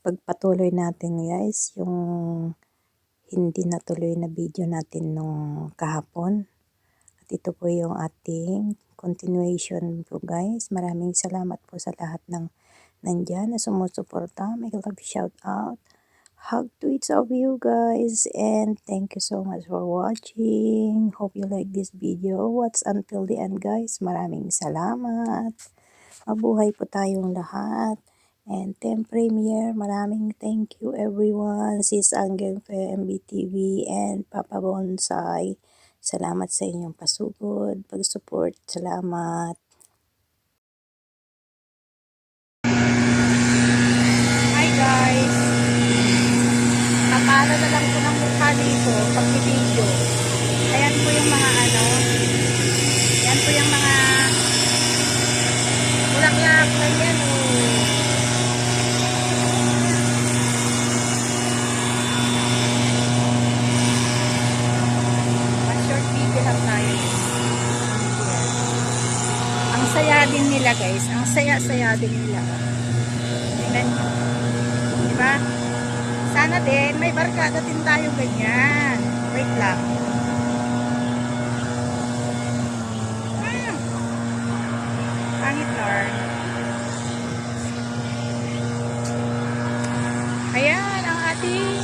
pagpatuloy natin guys yung hindi natuloy na video natin nung kahapon. At ito po yung ating continuation po guys. Maraming salamat po sa lahat ng nandyan na sumusuporta. May love shout out. Hug to each of you guys and thank you so much for watching. Hope you like this video. Watch until the end guys. Maraming salamat. Mabuhay po tayong lahat. And 10 Premier, maraming thank you everyone. Sis Angel MBTV and Papa Bonsai. Salamat sa inyong pasugod, pag-support. Salamat. Hi guys. Kapala na lang po ng mukha dito pag video. Ayan po yung mga Ayan po yung mga bulaklak na yan. Short video lang tayo. Ang saya din nila guys. Ang saya-saya din nila. Tingnan nyo. Diba? Sana din, may barkada din tayo ganyan. Wait lang. Pangit Lord. Ayan, ang ating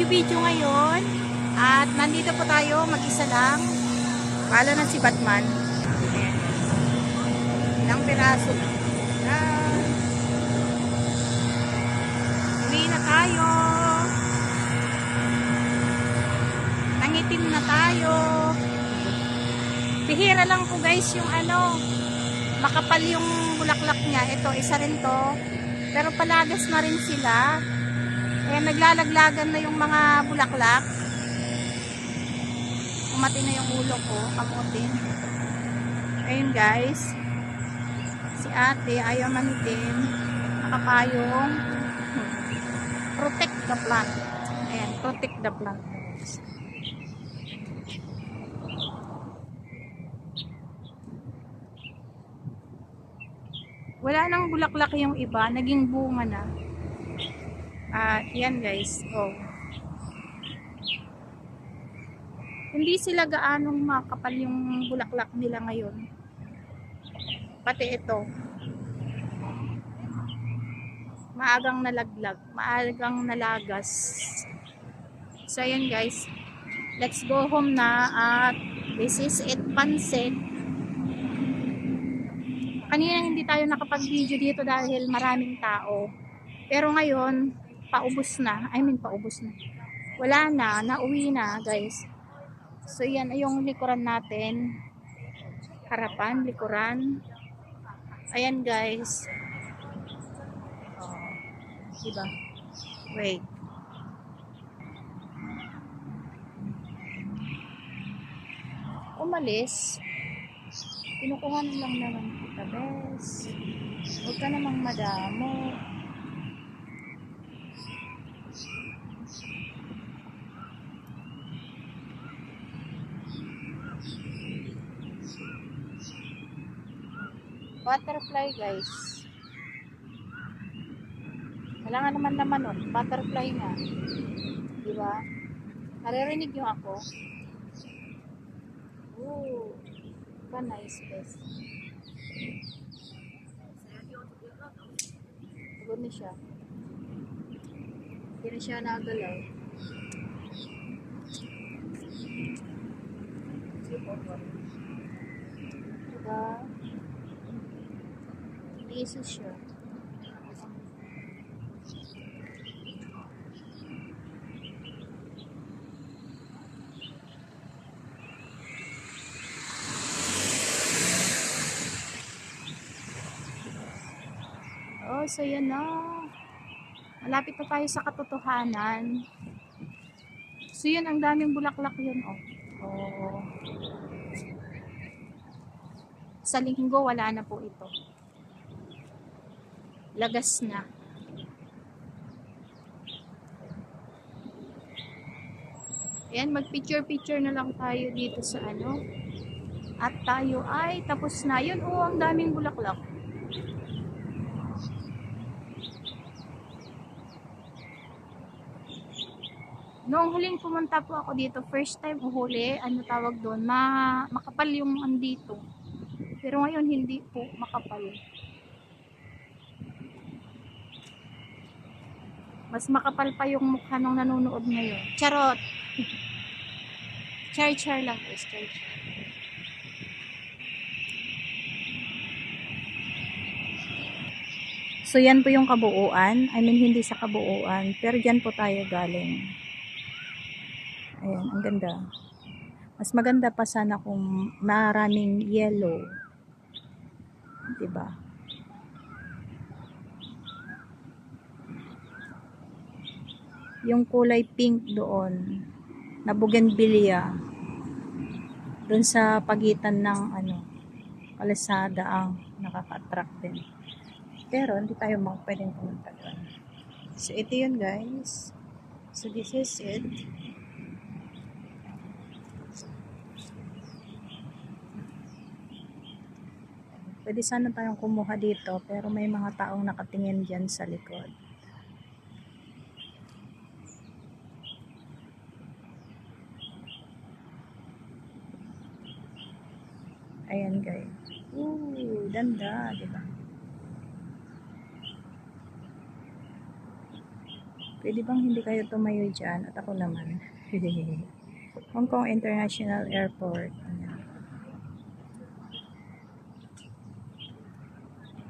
video ngayon. At nandito po tayo, mag-isa lang. Pala na si Batman. Ayan. Ilang piraso. Ayan. Uwi na tayo. Nangitim na tayo. Bihira lang po guys yung makapal yung bulaklak niya. Ito, isa rin to. Pero palagas na rin sila. Ayan, naglalaglagan na yung mga bulaklak. Umati na yung ulo ko. Kamutin. Ayun guys. Si ate ayaw manitin. Nakapayong. Protect the plant. Ayan, protect the plant. Wala nang bulaklak yung iba. Naging bunga na. Yan guys. Oh. Hindi sila gaanong makapal yung bulaklak nila ngayon. Pati ito. Maagang nalaglag. Maagang nalagas. So yan guys. Let's go home na. At this is it, pansit. Kanina hindi tayo nakapag-video dito dahil maraming tao. Pero ngayon, paubos na. Paubos na. Wala na. Nauwi na, guys. So, yan ay yung likuran natin. Harapan, likuran. Ayan, guys. Oh, diba? Wait. Umalis. Pinukuhan lang naman kita, bes. Huwag ka namang madamo. Butterfly guys. Wala nga naman nun. Butterfly nga. Diba? Naririnig yung ako. Ooh. Ka nice best. Pagod na siya. Hindi na siya nagalaw. Diba? Easy siya. Oh, so yan na. Malapit na tayo sa katotohanan. So yan, ang daming bulaklak yun, oh. Oh. Sa linggo, wala na po ito. Lagas na. Ayan, mag-picture-picture na lang tayo dito sa ano. At tayo ay tapos na. Yun, oh, ang daming bulaklak. Noong huling pumunta po ako dito, first time uhuli, ano tawag doon, makapal yung andito. Pero ngayon hindi po makapal. Mas makapal pa yung mukha nung nanonood ngayon. Charot! Char-char lang guys, char-char. So yan po yung kabuuan. I mean hindi sa kabuuan, pero dyan po tayo galing. Ayan, ang ganda. Mas maganda pa sana kung maraming yellow. 'Di ba? Yung kulay pink doon na bougainvillea doon sa pagitan ng kalsada ang nakaka-attract din. Pero hindi tayo pwedeng pumunta doon. So ito yun guys. So this is it. Pwede sana tayong kumuha dito pero may mga taong nakatingin dyan sa likod. Ayan guys. Ooh, ganda, diba? Pwede bang hindi kayo tumayo dyan? At ako naman. Hong Kong International Airport. Ayan.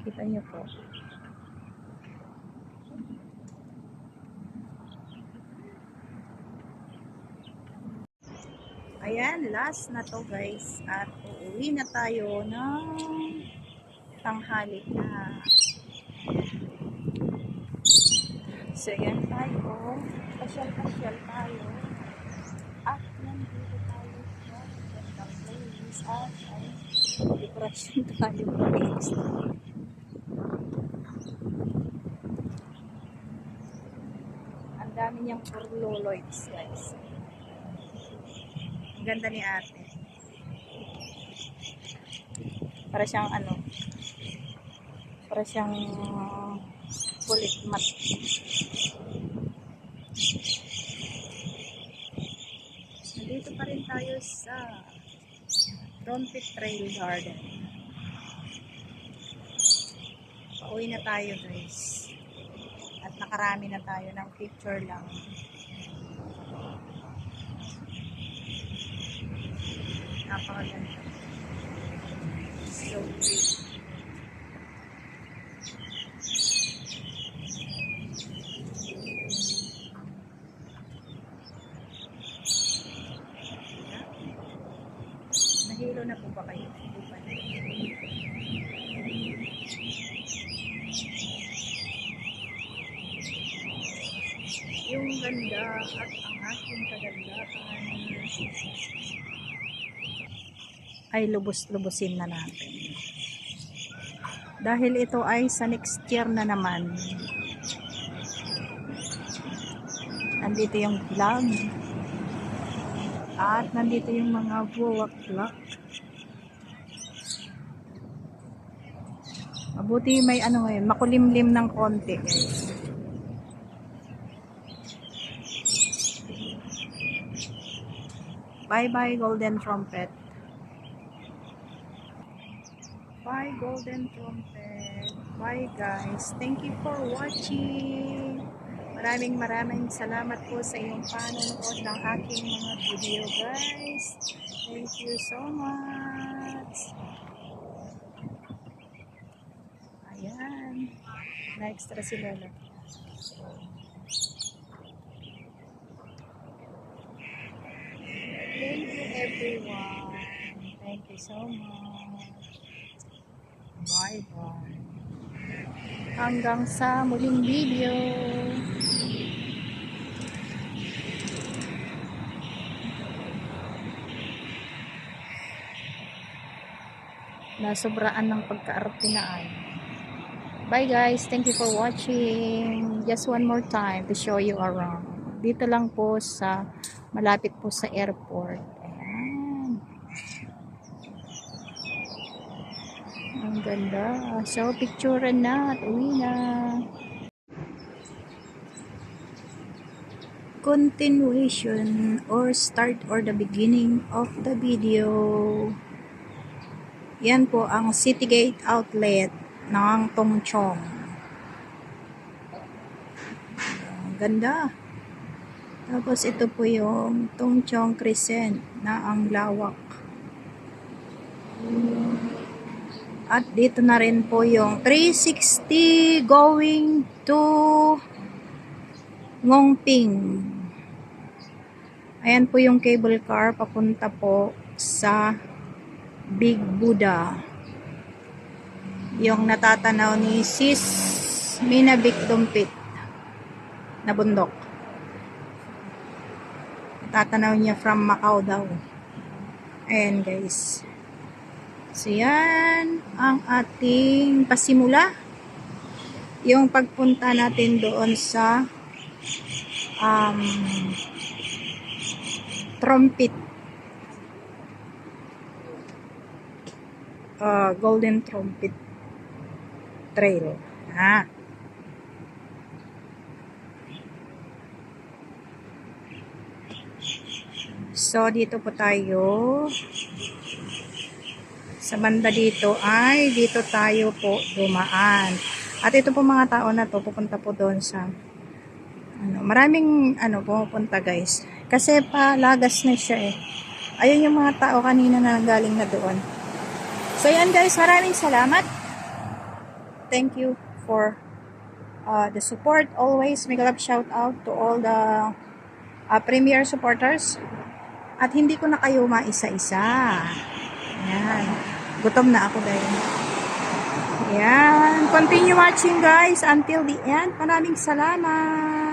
Kita nyo po. Ayan, last na to guys. At uuwi na tayo ng tanghali na. So yan tayo. Pasyal-pasyal tayo. At nandito tayo sa gandang place. At ay dekorasyon tayo guys. Ang dami niyang purloloids guys. Ang ganda ni ate. Para siyang para siyang kulit mat. Nandito pa rin tayo sa Trumpet Trail Garden. Pauwi na tayo guys. At nakarami na tayo ng picture lang. Napakaganda. So pretty. Nahilo na po ba kayo? Yung ganda at ang aking kagandahan ay lubos-lubusin na natin. Dahil ito ay sa next year na naman. Nandito yung vlog. At nandito yung mga vlog. Mabuti may ngayon, makulimlim ng konti guys. Bye bye Golden Trumpet. Bye Golden Trumpet. Bye guys. Thank you for watching. Maraming salamat po sa iyong panonood ng aking mga video guys. Thank you so much. Ayan. Na-extra si Lola. Thank you everyone. Thank you so much. Bye bye. Hanggang sa muling video. Nasobraan ng pagkaarte na ay. Bye guys, thank you for watching. Just one more time to show you around. Dito lang po sa malapit po sa airport. Ayan. Ang ganda. So picturean na at uwi na. continuation or start or the beginning of the video. Yan po ang Citygate outlet ng Tongchong. Ang ganda. Tapos ito po yung Tongchong Crescent na ang lawak. At dito na rin po yung 360 going to Ngongping. Ayan po yung cable car papunta po sa Big Buddha. Yung natatanaw ni Sis Minabik Dumpit na bundok. Natatanaw niya from Macau daw. Ayan guys. So yan ang ating pasimula. Yung pagpunta natin doon sa Trumpet Golden Trumpet Trail. So dito po tayo. Sa banda dito ay dito tayo po dumaan. At ito po mga tao na to pupunta po doon sa maraming pumupunta guys. Kasi palagas na siya eh. Ayun yung mga tao kanina na galing na doon. So yan guys, maraming salamat. Thank you for the support always. Mega love shout out to all the premier supporters. At hindi ko na kayo maisa-isa. Yan. Gutom na ako guys. Yan. Continue watching guys until the end. Maraming salamat.